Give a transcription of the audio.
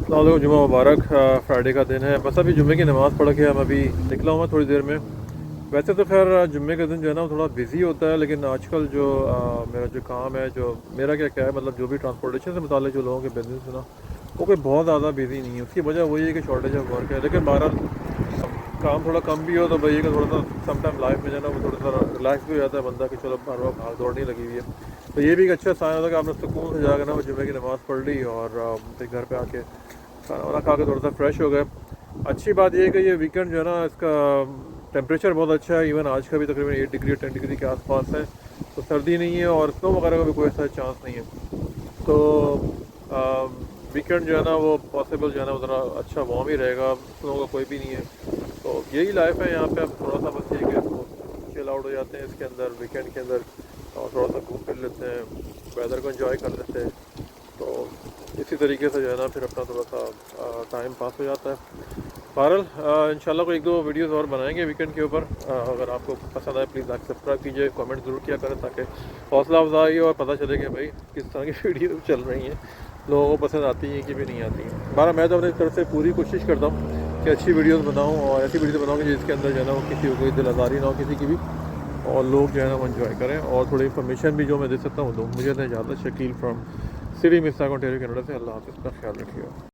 السلام علیکم، جمعہ مبارک۔ فرائیڈے کا دن ہے، بس ابھی جمعے کی نماز پڑھ کے ہم ابھی نکلا ہوں تھوڑی دیر میں۔ ویسے تو خیر جمعے کا دن جو ہے نا وہ تھوڑا بزی ہوتا ہے، لیکن آج کل جو میرا جو کام ہے، جو میرا کیا ہے مطلب جو بھی ٹرانسپورٹیشن سے متعلق جو لوگوں کے بزنس ہے نا، وہ کوئی بہت زیادہ بزی نہیں ہے۔ اس کی وجہ وہی ہے کہ شارٹیج آف ورک ہے، لیکن بہرحال کام تھوڑا کم بھی ہو تو بھائی کہ تھوڑا سا سم ٹائم لائف میں جو ہے نا وہ تھوڑا سا ریلیکس بھی ہو جاتا ہے بندہ کہ چلو ہر وقت بھاگ دوڑ نہیں لگی ہوئی ہے۔ تو یہ بھی ایک اچھا سائن ہوتا ہے کہ آپ نے سکون سے جا کر نا وہ جمعے کی نماز پڑھ لی اور پھر گھر پہ آ کے کھانا وانا کھا کے تھوڑا سا فریش ہو گئے۔ اچھی بات یہ ہے کہ یہ ویکینڈ جو ہے نا اس کا ٹیمپریچر بہت اچھا ہے، ایون آج کا بھی تقریباً 8 ڈگری 10 ڈگری کے آس پاس ہے، تو سردی نہیں ہے اور سنو وغیرہ کا بھی کوئی ایسا چانس نہیں ہے۔ تو ویکینڈ جو ہے نا وہ پاسبل جو ہے نا وہ ذرا اچھا وارم ہی رہے گا، سنو کا کوئی بھی نہیں ہے۔ تو یہی لائف ہے یہاں پہ، اب تھوڑا سا بس یہ کہ اس کو چل آؤٹ ہو جاتے ہیں اس کے اندر ویکینڈ کے اندر، اور تھوڑا سا گھوم پھر لیتے ہیں، ویدر کو انجوائے کر لیتے ہیں۔ تو اسی طریقے سے جو ہے نا پھر اپنا تھوڑا سا ٹائم پاس ہو جاتا ہے۔ بہرحال انشاءاللہ کوئی ایک دو ویڈیوز اور بنائیں گے ویکینڈ کے اوپر۔ اگر آپ کو پسند آئے پلیز لائک سبسکرائب کیجیے، کامنٹ ضرور کیا کریں تاکہ حوصلہ افزائی اور پتہ چلے کہ بھائی کس طرح کی ویڈیوز چل رہی ہیں، لوگوں کو پسند آتی ہیں کہ بھی نہیں آتی ہیں۔ بہرحال میں تو اپنی طرف سے پوری کوشش کرتا ہوں کہ اچھی ویڈیوز بناؤں، اور ایسی ویڈیوز بناؤں کہ جس کے اندر جو ہے نا وہ کسی کو کوئی دل آزاری نہ ہو کسی کی بھی، اور لوگ جو ہے نا وہ انجوائے کریں، اور تھوڑی انفارمیشن بھی جو میں دے سکتا ہوں دوں۔ مجھے تو اجازت، Shakeel from city Mississauga, Ontario, Canada سے۔ اللہ حافظ، کا خیال رکھیے گا۔